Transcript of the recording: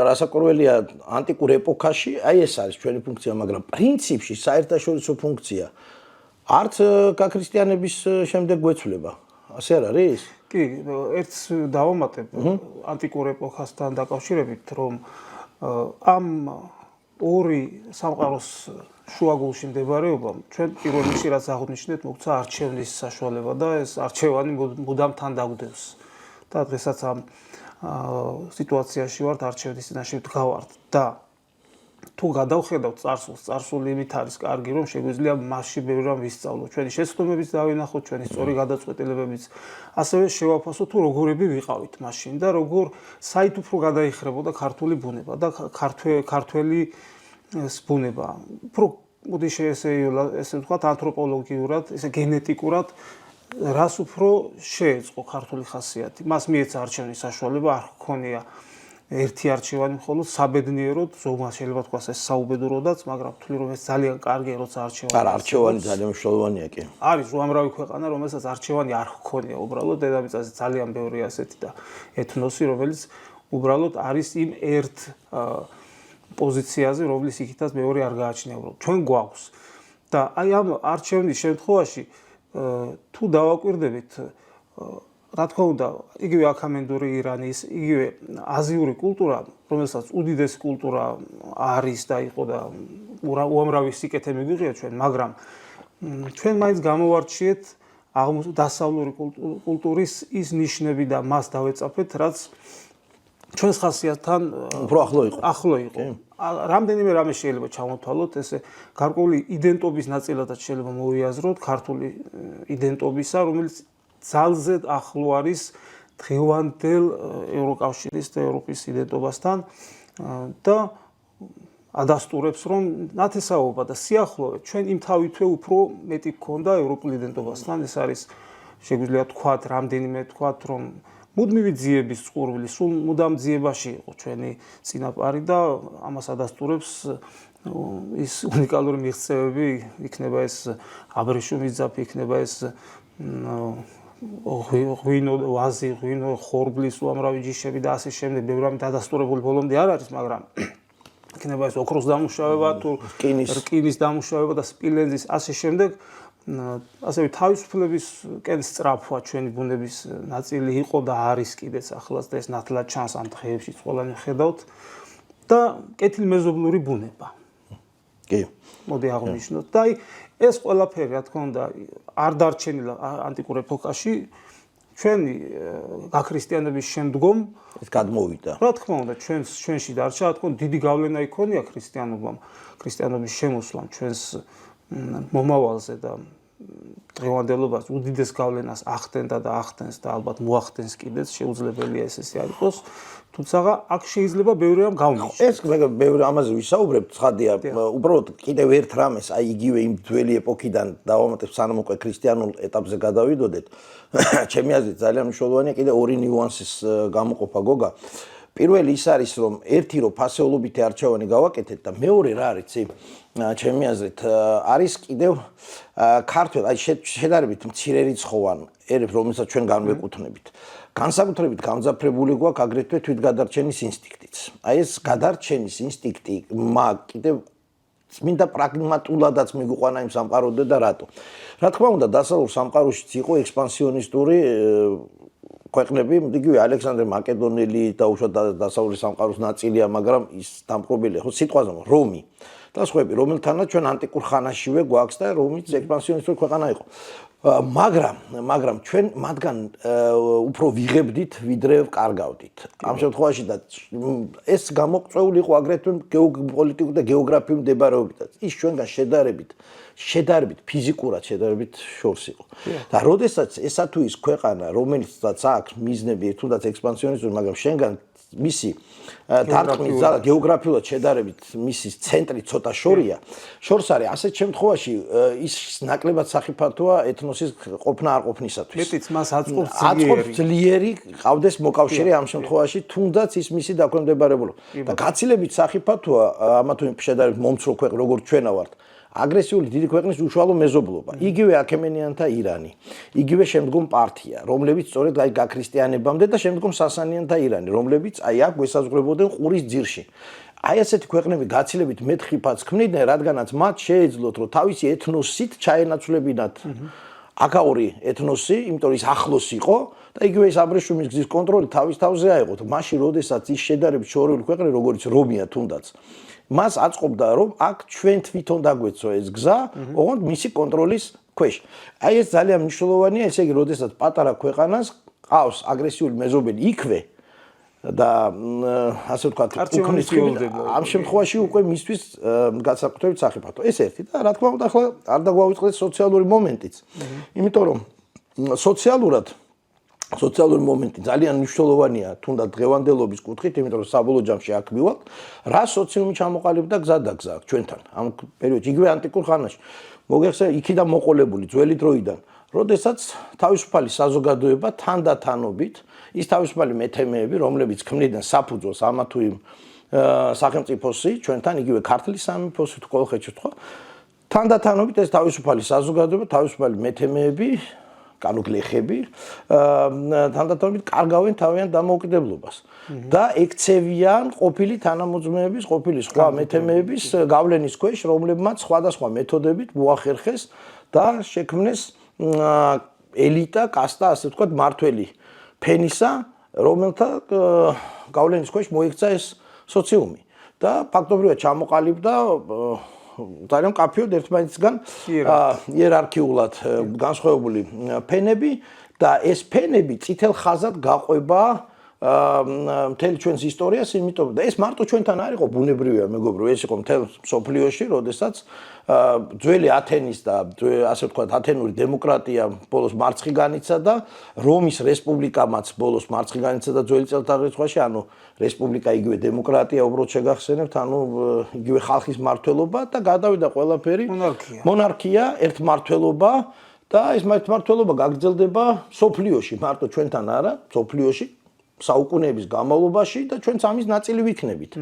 რასაკვირველია ანტიკურ ეპოქაში, აი ეს არის ჩვენი ფუნქცია, მაგრამ პრინციპში საერთაშორისო ფუნქცია არც გაქრისტიანების შემდეგ გვეცვლება. ასე არ არის? კი, ერთს დავამატებ ანტიკურ ეპოქასთან დაკავშირებით, რომ ამ ორი სამყაროს შუაგულში მდებარეობამ ჩვენ პირველ რიგში რაც აღნიშნეთ, მოგვცა არჩევნის საშუალება და ეს არჩევანი მუდამ თან დაგვდევს. და დღესაც ამ სიტუაციაში ვართ, არჩევნის წინაშე ვდგავართ და თუ გადავხედავთ წარსულს, წარსული იმით არის კარგი, რომ შეგვიძლია მასში ბევრი რამ ვისწავლოთ. ჩვენი შეცდომებიც დავინახოთ, ჩვენი სწორი გადაწყვეტილებებიც, ასევე შევაფასოთ თუ როგორები ვიყავით მაშინ და როგორ საით უფრო გადაიხრებოდა ქართული ბუნება და ქართველი ბუნება. უფრო მოდი ესე ვთქვათ, ანთროპოლოგიურად, ესე გენეტიკურად რას უფრო შეეწყო ქართული ხასიათი. მას მიეცა არჩევნის საშუალება, არ ჰქონია ერთი არჩევანი მხოლოდ საბედნიეროდ, ზოგმა შეიძლება თქვას ეს საუბედუროდაც, მაგრამ ვთვლი რომ ეს ძალიან კარგია, როცა არჩევანი. არა, არჩევანი ძალიან მნიშვნელოვანია კი. არის უამრავი ქვეყანა, რომელსაც არჩევანი არ ჰქონია უბრალოდ დედამიწაზე ძალიან ბევრი ასეთი და ეთნოსი, რომელიც უბრალოდ არის იმ ერთ პოზიციაზე, რომლის იქითაც მეორე არ გააჩნია უბრალოდ. ჩვენ გვაქვს. და აი ამ არჩევნის შემთხვევაში თუ დავაკვირდებით, რა თქმა უნდა, იგივე აქამენდური ირანის, იგივე აზიური კულტურა, რომელსაც უდიდესი კულტურა არის და იყო და უამრავი სიკეთე მიგვიღია ჩვენ, მაგრამ ჩვენ მაინც გამოვარჩიეთ დასავლური კულტურის ის ნიშნები და მას დავეწაფეთ, რაც ჩვენს ხასიათთან უფრო ახლო იყო. რამდენიმე რამე შეიძლება ჩავმოთვალოთ, ესე გარკვეული იდენტობის ნაწილადაც შეიძლება მოვიაზროთ ქართული იდენტობისა, რომელიც ძალზე ახლო არის დღევანდელ ევროკავშირის და ევროპის იდენტობასთან და ადასტურებს, რომ ნათესაობა და სიახლოვე ჩვენ იმ თავითვე უფრო მეტი გქონდა ევროპულ იდენტობასთან. ეს არის შეგვიძლია თქვათ, რამდენიმე თქვათ, რომ მუდმივი ძიების წყურვილი, სულ მუდამ ძიებაში იყო ჩვენი წინაპარი და ამას ადასტურებს ის უნიკალური მიღწევები, იქნება ეს აბრეშუმის ძაფი, იქნება ეს ღვინო, ვაზი, ღვინო, ხორბლის უამრავი ჯიშები და ასე შემდეგ, ბევრი რამით ადასტურებული ბოლომდე არ არის, მაგრამ იქნება ეს ოქროს დამუშავება, თუ რკინის დამუშავება და სპილენძის ასე შემდეგ. ასევე თავისუფლებისკენ სწრაფვა ჩვენი ბუნების ნაწილი იყო და არის კიდეც ახლაც და ეს ნათლად ჩანს ამ დღეებში ყველანი ხედავთ და კეთილმეზობლური ბუნება. კი. მოდი აღვნიშნოთ და აი ეს ყველაფერი რა თქმა უნდა არ დარჩენილა ანტიკურ ეპოქაში ჩვენი გაქრისტიანების შემდგომ ეს გადმოვიდა. რა თქმა უნდა ჩვენში დარჩა, რა თქმა უნდა დიდი გავლენა იქონია ქრისტიანობის შემოსვლამ ჩვენს მომავალზე და დღევანდელობას უდიდეს გავლენას ახდენდა და ახდენს და ალბათ მოახდენს კიდეც, შეუძლებელია ეს არ იყოს, თუმცა აქ შეიძლება ბევრი რამ გავნიშნოთ. ეს ბევრი ამაზე ვისაუბრებთ, ცხადია, უბრალოდ კიდევ ერთ რამეს, აი იგივე იმ ძველი ეპოქიდან დავამატებ, სანამ უკვე ქრისტიანულ ეტაპზე გადავიდოდეთ, ჩემი აზრით ძალიან მნიშვნელოვანია კიდევ ორი ნიუანსის გამოყოფა გოგა. პირველი ის არის, რომ ერთი რომ ფასეულობითი არჩევანი გავაკეთეთ და მეორე რა არის, ჩემი აზრით, არის კიდევ ქართველ, აი შედარებით მცირერიცხოვან ერებს, რომელსაც ჩვენ განვეკუთვნებით. განსაკუთრებით გამძაფრებული გვაქვს აგრეთვე თვითგადარჩენის ინსტინქტიც. აი ეს გადარჩენის ინსტინქტი კიდევ წმინდა პრაგმატულადაც მიგვიყვანა იმ სამყაროდან და რატო? რა თქმა უნდა, დასავლურ სამყაროშიც იყო ექსპანსიონისტური ქვეყნები, იგივე ალექსანდრე მაკედონელი და უშუალოდ დასავლური სამყაროს ნაწილია, მაგრამ ის დამპყრობელია ხო სიტყვაზე რომი და სხვაები, რომელთანაც ჩვენ ანტიკურ ხანაშივე გვაქვს და რომიც ექსპანსიონისტური ქვეყანა იყო. მაგრამ ჩვენ მათგან უფრო ვიღებდით, ვიდრე ვკარგავდით. ამ შემთხვევაში და ეს გამოწვეული იყო აგრეთვე გეოპოლიტიკურ და გეოგრაფიულ მდებარეობითაც. ის ჩვენგან შედარებით ფიზიკურად შედარებით შორს იყო. და როდესაც ესა თუ ის ქვეყანა, რომელიცაც აქვს მიზნები თუნდაც ექსპანსიონისტური, მაგრამ შენგან მისი დარტყმის ძალა გეოგრაფიულად შედარებით მისი ცენტრი ცოტა შორს არის. ასეთ შემთხვევაში ის ნაკლებად სახიფათოა ეთნოსის ყოფნა არ ყოფნისათვის. მეტიც მას აწყობს ძლიერი ყავდეს მოკავშირე ამ შემთხვევაში, თუნდაც ის მისი დაქვემდებარებულობა. და გაცილებით სახიფათოა ამა თუ იმ შედარებით მომცრო ქვეყნ როგორც ჩვენა ვართ. აგრესიული დიდი ქვეყნის უშუალო მეზობლობა. იგივე აქემენიანთა ირანი, იგივე შემდგომ პართია, რომლებიც სწორედ აი გაქრისტიანებამდე და შემდგომ სასანიანთა ირანი, რომლებიც აი აქ გვესაზღვრებოდნენ ყურის ძირში. აი ასეთი ქვეყნები გაცილებით მეტ ხიფათს ქმნიდნენ, რადგანაც მათ შეეძლოთ, რომ თავისი ეთნოსით ჩაენაცვლებინათ აკაური ეთნოსი, იმიტომ რომ ის ახლოს იყო და იგივე ის აბრეშუმის გზის კონტროლი თავის თავზე აეღოთ. მაშინ, როდესაც ის შედარებით შორეული ქვეყნები, როგორც რომია თუნდაც, მას აწყობდა, რომ აქ ჩვენ თვითონ დაგვეცო ეს გზა, ოღონდ მისი კონტროლის ქვეშ. აი ეს ძალიან მნიშვნელოვანია, ესე იგი, როდესაც პატარა ქვეყანას ყავს აგრესიული მეზობელი იქვე და ასე ვთქვათ, უქმნის ამ შემთხვევაში უკვე მისთვის განსაკუთრებით სახიფათო. ეს ერთი და რა თქმა უნდა, ახლა არ დაგვავიწყდეს სოციალური მომენტიც. იმიტომ რომ სოციალური მომენტი ძალიან მნიშვნელოვანია თუნდაც დღევანდელობის კუთხით, იმიტომ რომ საბოლოო ჯამში აქ მივალთ, რა სოციუმი ჩამოყალიბდა გზადაგზა ჩვენთან ამ პერიოდში, იგივე ანტიკურ ხანაში. მოგეხსენებათ, იქიდან მოყოლებული ძველი დროიდან, როდესაც თავისუფალი საზოგადოება თანდათანობით ის თავისუფალი მეთემეები, რომლებიც ქმნიდნენ საფუძველს ამა თუ იმ სახელმწიფოსი, ჩვენთან იგივე ქართლის სამეფოსი თუ კოლხეთში თქვა, თანდათანობით ეს თავისუფალი საზოგადოება, თავისუფალი მეთემეები კანუგლეხები თანდათანობით კარგავენ თავიანთ დამოუკიდებლობას და ექცევიან ყოფილი თანამოძმეების, ყოფილი სხვა მეთემეების გავლენის ქვეშ, რომლებმაც სხვადასხვა მეთოდებით მოახერხეს და შექმნეს ელიტა, კასტა, ასე ვთქვათ, მართველი ფენისა, რომელთა გავლენის ქვეშ მოიქცა ეს სოციუმი და ფაქტობრივად ჩამოყალიბდა ძალიან მკაფიოდ ერთმანეთისგან იერარქიულად განსხვავებული ფენები და ეს ფენები წითელ ხაზად გაყვება მთელი ჩვენს ისტორიას, იმიტომ და ეს მარტო ჩვენთან არ იყო ბუნებრივია, მეგობრო, ეს იყო მთელ მსოფლიოში, როდესაც ძველი ათენის და ასე ვთქვათ, ათენური დემოკრატია ბოლოს მარცხი განიცა და რომის რესპუბლიკამაც ბოლოს მარცხი განიცა და ძველი წელთაღრიცხვაში, ანუ რესპუბლიკა იგივე დემოკრატია უბრალოდ შეგახსენებთ, ანუ იგივე ხალხის მმართველობა და გადავიდა ყველაფერი მონარქია, ერთმმართველობა და ეს ერთმმართველობა გაგრძელდება სოფლიოში, მარტო ჩვენთან არა, სოფლიოში საუკუნეების განმავლობაში და ჩვენც ამის ნაწილი ვიქნებით.